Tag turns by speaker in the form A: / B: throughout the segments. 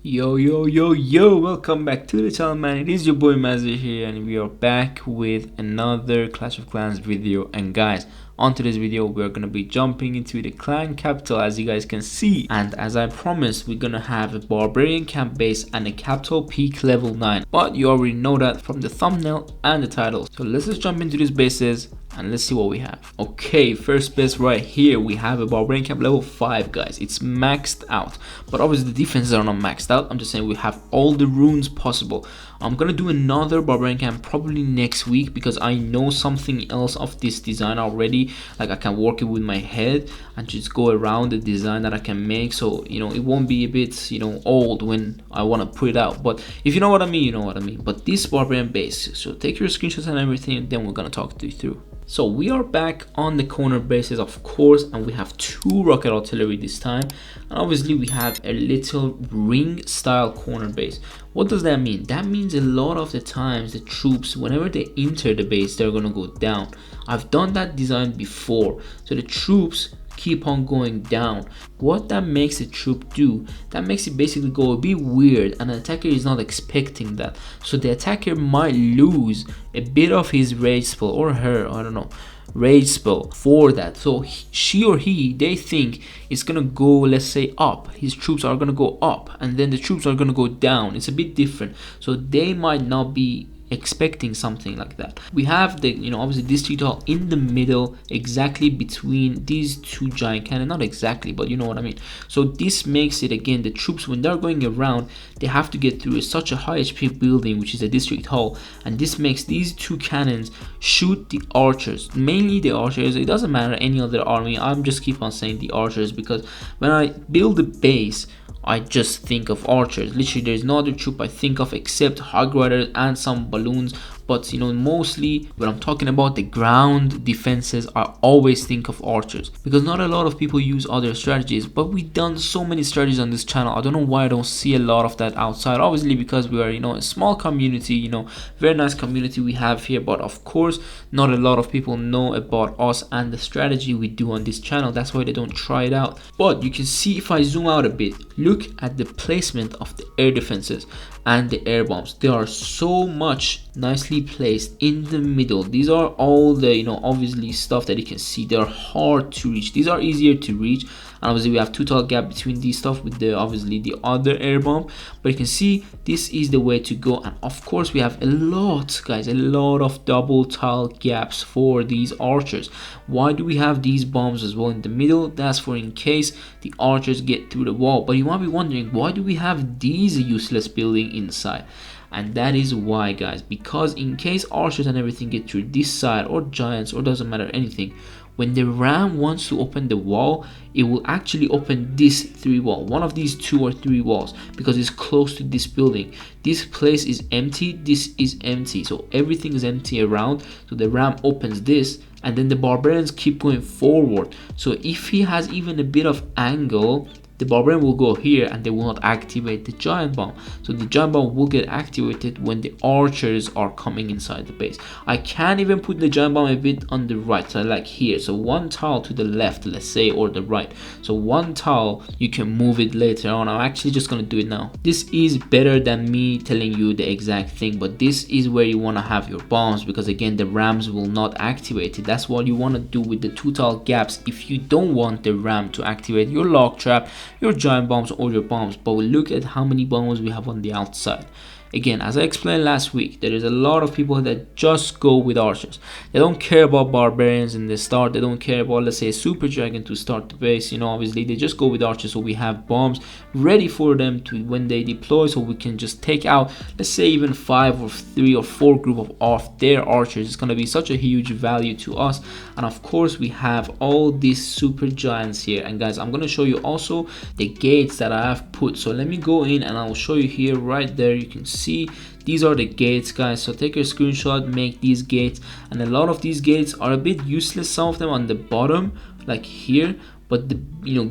A: Yo, welcome back to the channel, man. It is your boy Mazda here, and we are back with another Clash of Clans video. And guys, on today's video we're gonna be jumping into the clan capital, as you guys can see, and as I promised, we're gonna have a barbarian camp base and a capital peak level 9, but you already know that from the thumbnail and the title. So let's just jump into these bases and let's see what we have. Okay, first base right here, we have a barbarian camp level 5, guys. It's maxed out, but obviously the defenses are not maxed out. I'm just saying we have all the runes possible. I'm gonna do another barbarian camp probably next week because I know something else of this design already. Like, I can work it with my head and just go around the design that I can make, so you know it won't be a bit old when I want to put it out. But if you know what I mean, you know what I mean. But this barbarian base, so take your screenshots and everything, and then we're gonna talk you through. So we are back on the corner bases, of course, and we have 2 rocket artillery this time, and obviously we have a little ring style corner base. What does that mean? That means a lot of the times the troops, whenever they enter the base, they're gonna go down. I've done that design before, so the troops keep on going down. What that makes the troop do, that makes it basically go a bit weird, and the attacker is not expecting that, so the attacker might lose a bit of his rage spell, or her, I don't know, rage spell for that. So she or he, they think it's gonna go, let's say, up. His troops are gonna go up, and then the troops are gonna go down. It's a bit different, so they might not be expecting something like that. We have the obviously district hall in the middle, exactly between these 2 giant cannon, not exactly, but you know what I mean. So this makes it, again, the troops, when they're going around, they have to get through such a high HP building, which is a district hall, and this makes these 2 cannons shoot the archers, mainly the archers. It doesn't matter any other army, I'm just keep on saying the archers because when I build a base, I just think of archers. Literally, there's no other troop I think of except hog riders and some balloons. But mostly when I'm talking about the ground defenses, I always think of archers because not a lot of people use other strategies, but we've done so many strategies on this channel. I don't know why I don't see a lot of that outside. Obviously because we are a small community, very nice community we have here, but of course not a lot of people know about us and the strategy we do on this channel. That's why they don't try it out. But you can see, if I zoom out a bit, look at the placement of the air defenses and the air bombs. They are so much nicely placed in the middle. These are all the obviously stuff that you can see. They're hard to reach. These are easier to reach, and obviously we have 2 tile gap between these stuff with the obviously the other air bomb, but you can see this is the way to go. And of course we have a lot, guys, a lot of double tile gaps for these archers. Why do we have these bombs as well in the middle? That's for in case the archers get through the wall. But you might be wondering, why do we have these useless building inside? And that is why, guys, because in case archers and everything get through this side, or giants, or doesn't matter anything, when the ram wants to open the wall, it will actually open this 3 wall, one of these 2 or 3 walls, because it's close to this building. This place is empty, this is empty, so everything is empty around, so the ram opens this, and then the barbarians keep going forward. So if he has even a bit of angle, the barbarian will go here and they will not activate the giant bomb. So the giant bomb will get activated when the archers are coming inside the base. I can even put the giant bomb a bit on the right side, like here. So 1 tile to the left, let's say, or the right. So 1 tile, you can move it later on. I'm actually just gonna do it now. This is better than me telling you the exact thing, but this is where you want to have your bombs, because again the rams will not activate it. That's what you want to do with the 2 tile gaps if you don't want the ram to activate your lock trap, your giant bombs, or your bombs. But we look at how many bombs we have on the outside. Again, as I explained last week, there is a lot of people that just go with archers. They don't care about barbarians in the start. They don't care about, let's say, a super dragon to start the base. Obviously they just go with archers, so we have bombs ready for them to when they deploy, so we can just take out, let's say, even 5 or 3 or 4 group of their archers. It's going to be such a huge value to us. And of course we have all these super giants here. And guys, I'm going to show you also the gates that I have put. So let me go in and I'll show you here. Right there, you can see these are the gates, guys. So take a screenshot, make these gates, and a lot of these gates are a bit useless, some of them on the bottom like here, but the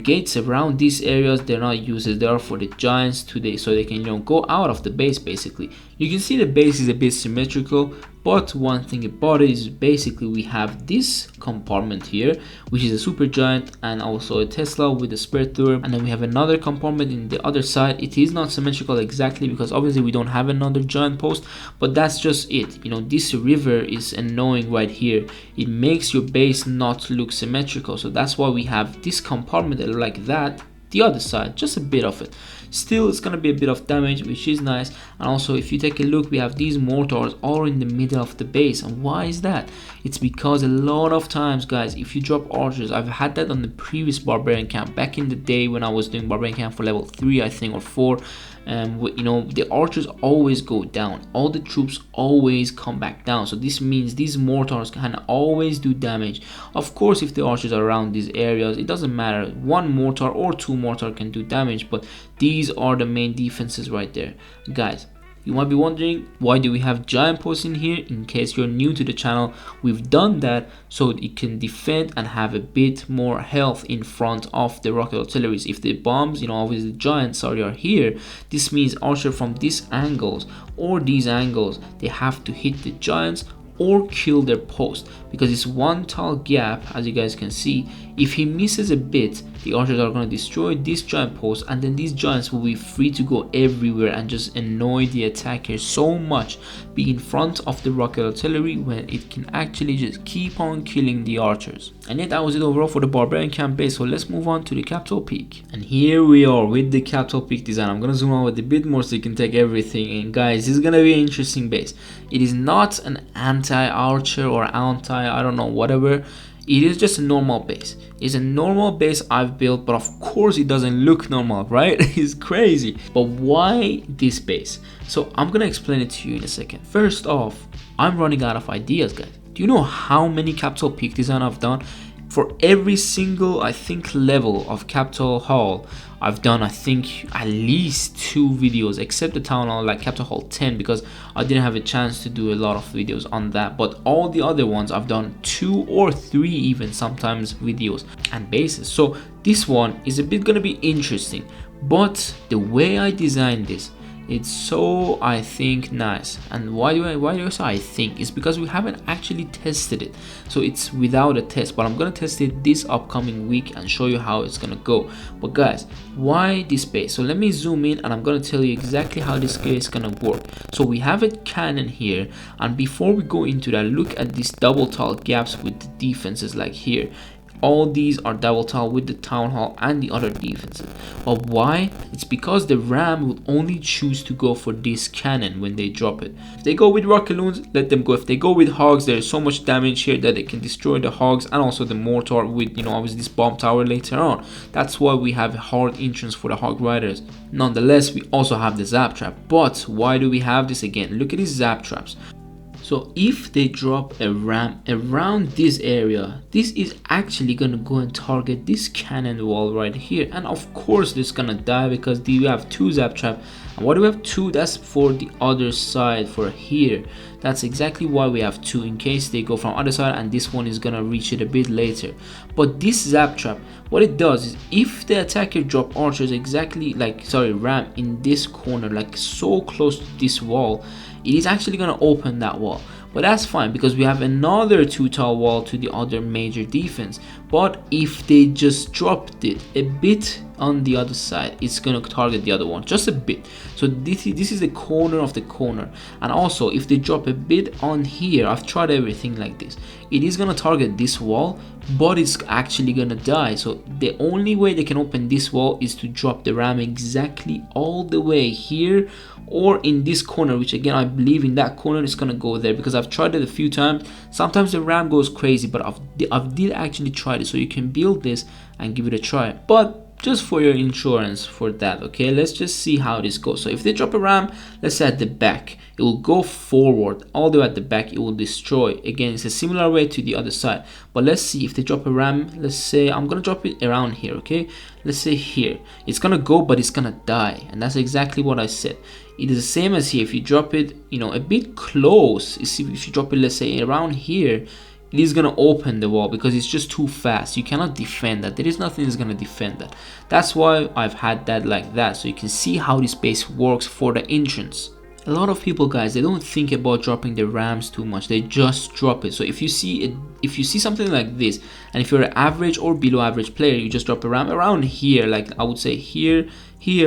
A: gates around these areas, they're not useless. They are for the giants today, so they can go out of the base. Basically, you can see the base is a bit symmetrical, But one thing about it is basically we have this compartment here, which is a super giant and also a Tesla with a spare tube, and then we have another compartment in the other side. It is not symmetrical exactly because obviously we don't have another giant post, but that's just it. You know, this river is annoying right here. It makes your base not look symmetrical, so that's why we have this compartment like that. The other side, just a bit of it. Still, it's gonna be a bit of damage, which is nice. And also, if you take a look, we have these mortars all in the middle of the base. And why is that? It's because a lot of times, guys, if you drop archers, I've had that on the previous Barbarian camp back in the day when I was doing Barbarian camp for level 3, I think, or 4. You know, the archers always go down, all the troops always come back down, so this means these mortars can always do damage. Of course, if the archers are around these areas, it doesn't matter, one mortar or two mortar can do damage, but these are the main defenses right there, guys. You might be wondering, why do we have giant posts in here? In case you're new to the channel, we've done that so it can defend and have a bit more health in front of the rocket artilleries. If the bombs, you know, obviously the giants are here, this means archer from these angles or these angles, they have to hit the giants or kill their post, because it's one tall gap, as you guys can see. If he misses a bit, the archers are going to destroy this giant post, and then these giants will be free to go everywhere and just annoy the attacker so much, be in front of the rocket artillery when it can actually just keep on killing the archers. And yet that was it overall for the Barbarian camp base, so let's move on to the capital peak. And here we are with the capital peak design. I'm going to zoom out with a bit more so you can take everything in. Guys, this is going to be an interesting base. It is not an anti-archer or I don't know, whatever. It is just a normal base. It's a normal base I've built, but of course it doesn't look normal, right? It's crazy. But why this base? So I'm gonna explain it to you in a second. First off, I'm running out of ideas, guys. Do you know how many capital peak design I've done? For every single, I think, level of Capital Hall, I've done, I think, at least 2 videos, except the Town Hall, like Capital Hall 10, because I didn't have a chance to do a lot of videos on that. But all the other ones, I've done 2 or 3 even sometimes videos and bases. So this one is a bit gonna be interesting, but the way I designed this, it's so, I think, nice. And why do I say I think? It's because we haven't actually tested it, so it's without a test, but I'm gonna test it this upcoming week and show you how it's gonna go. But guys, why this base? So let me zoom in and I'm gonna tell you exactly how this base is gonna work. So we have a cannon here, and before we go into that, look at these double tall gaps with the defenses like here. All these are double tall with the Town Hall and the other defenses. But why? It's because the ram will only choose to go for this cannon when they drop it. If they go with rockaloons, let them go. If they go with hogs, there's so much damage here that they can destroy the hogs and also the mortar with, you know, obviously this bomb tower later on. That's why we have a hard entrance for the hog riders. Nonetheless, we also have the zap trap. But why do we have this again? Look at these zap traps. So if they drop a ram around this area, this is actually gonna go and target this cannon wall right here, and of course it's gonna die because we have 2 zap trap. And why do we have 2? That's for the other side, for here. That's exactly why we have 2, in case they go from other side, and this one is gonna reach it a bit later. But this zap trap, what it does is, if the attacker drop archers exactly like, ram in this corner, like so close to this wall, it is actually gonna open that wall. But that's fine because we have another 2 tall wall to the other major defense. But if they just dropped it a bit on the other side, it's gonna target the other one just a bit. So this is the corner of the corner. And also, if they drop a bit on here, I've tried everything like this, it is gonna target this wall, but it's actually gonna die. So the only way they can open this wall is to drop the ram exactly all the way here or in this corner, which again, I believe in that corner is gonna go there because I've tried it a few times. Sometimes the ram goes crazy, but I've did actually try it, so you can build this and give it a try. But just for your insurance for that, okay, let's just see how this goes. So if they drop a ram, let's say at the back, it will go forward all the way at the back, it will destroy. Again, it's a similar way to the other side. But let's see if they drop a ram. Let's say I'm gonna drop it around here, okay, let's say here, it's gonna go, but it's gonna die. And that's exactly what I said. It is the same as here. If you drop it, you know, a bit close, if you drop it, let's say around here, it is gonna open the wall because it's just too fast. You cannot defend that. There is nothing that's gonna defend that. That's why I've had that like that, so you can see how this base works for the entrance. a lot of people, guys, they don't think about dropping the rams too much. They just drop it. So if you see it, if you see something like this, and if you're an average or below average player, you just drop a ram around here, like I would say here,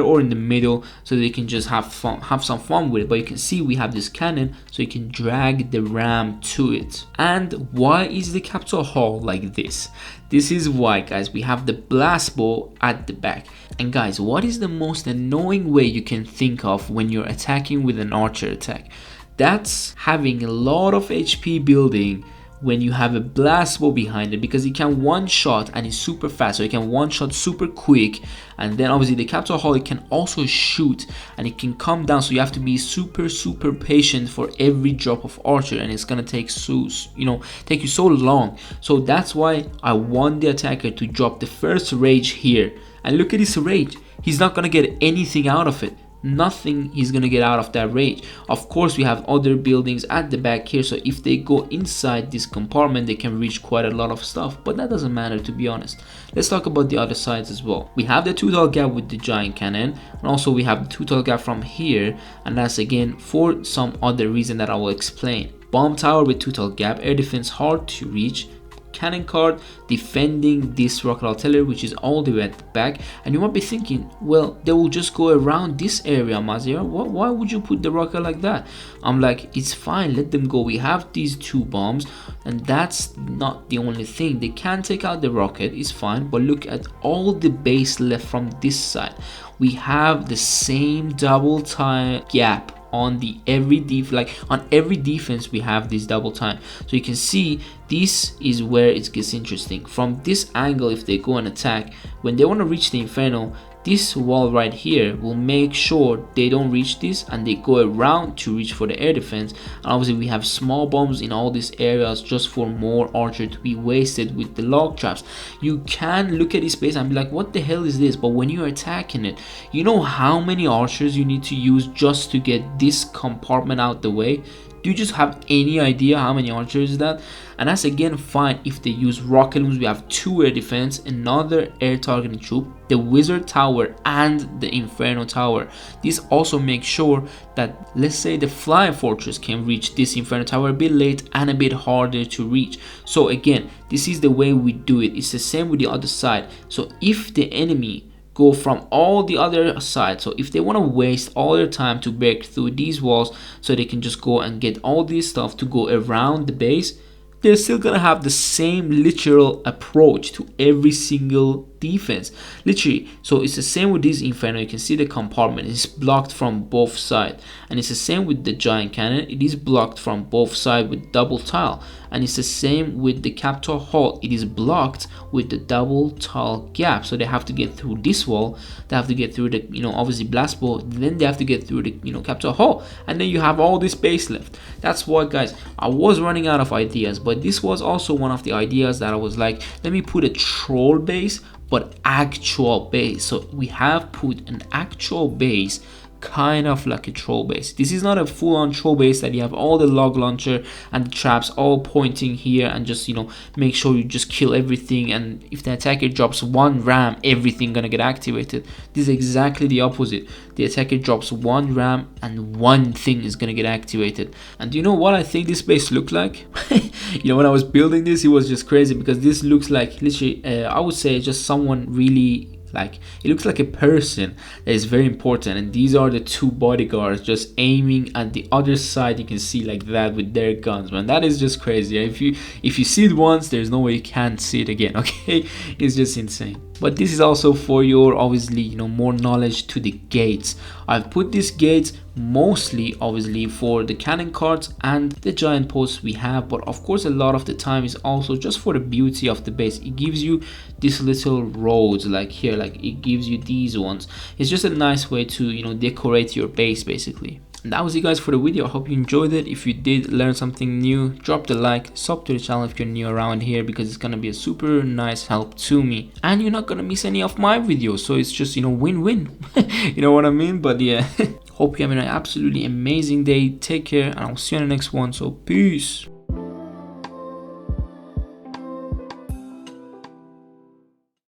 A: or in the middle, so they can just have some fun with it. But you can see we have this cannon, so you can drag the ram to it. And why is the capital hall like this? This is why, guys, we have the blast bow at the back. And guys, what is the most annoying way you can think of when you're attacking with an archer attack? That's having a lot of HP building when you have a blast bow behind it, because it can one shot and it's super fast, so it can one shot super quick. And then obviously the capital hall, it can also shoot and it can come down, so you have to be super patient for every drop of archer, and it's gonna take take you so long. So that's why I want the attacker to drop the first rage here. And look at his rage, he's not gonna get anything out of it. Nothing he's gonna get out of that rage. Of course, we have other buildings at the back here, so if they go inside this compartment, they can reach quite a lot of stuff, but that doesn't matter, to be honest. Let's talk about the other sides as well. We have the 2 tall gap with the giant cannon, and also we have the 2 tall gap from here, and that's again for some other reason that I will explain. Bomb tower with 2 tall gap, air defense hard to reach, cannon card defending this rocket artillery, which is all the way at the back. And you might be thinking, well, they will just go around this area, Mazir. Why would you put the rocket like that? I'm like, it's fine, let them go. We have these 2 bombs, and that's not the only thing. They can take out the rocket, it's fine, but look at all the base left from this side. We have the same double time gap on every defense. We have this double time, so you can see this is where it gets interesting. From this angle, if they go and attack, when they want to reach the inferno, this wall right here will make sure they don't reach this, and they go around to reach for the air defense. And obviously we have small bombs in all these areas just for more archer to be wasted with the log traps. You can look at this space and be like, what the hell is this? But when you're attacking it, you know how many archers you need to use just to get this compartment out the way? Do you just have any idea how many archers is that? And that's again fine if they use rocket looms. We have 2 air defense, another air targeting troop, the wizard tower, and the inferno tower. This also makes sure that, let's say, the flying fortress can reach this inferno tower a bit late and a bit harder to reach. So again, this is the way we do it. It's the same with the other side. So if the enemy go from all the other sides, so if they want to waste all their time to break through these walls so they can just go and get all this stuff to go around the base, they're still gonna have the same literal approach to every single defense, literally. So it's the same with this inferno. You can see the compartment is blocked from both sides, and it's the same with the giant cannon. It is blocked from both sides with double tile, and it's the same with the capital hall. It is blocked with the double tile gap, so they have to get through this wall, they have to get through the obviously blast bow, then they have to get through the capital hall, and then you have all this space left. That's why, guys, I was running out of ideas, but this was also one of the ideas that I was like, let me put a troll base, but actual base. So we have put an actual base, kind of like a troll base. This is not a full-on troll base that you have all the log launcher and the traps all pointing here and just make sure you just kill everything, and if the attacker drops 1 ram, everything gonna get activated. This is exactly the opposite. The attacker drops 1 ram and 1 thing is gonna get activated. And do you know what I think this base looked like? When I was building this, it was just crazy, because this looks like literally I would say just someone really, like, it looks like a person that is very important, and these are the 2 bodyguards just aiming at the other side. You can see like that with their guns, man. That is just crazy. If you see it once, there's no way you can't see it again. Okay, it's just insane. But this is also for your, obviously, more knowledge to the gates. I've put these gates mostly, obviously, for the cannon cards and the giant posts we have, but of course a lot of the time is also just for the beauty of the base. It gives you these little roads, like here, like it gives you these ones. It's just a nice way to decorate your base, basically. And that was it, guys, for the video. I hope you enjoyed it. If you did learn something new, drop the like, sub to the channel if you're new around here, because it's gonna be a super nice help to me, and you're not gonna miss any of my videos, so it's just win-win. You know what I mean? But yeah, hope you're having an absolutely amazing day. Take care, and I'll see you in the next one. So peace.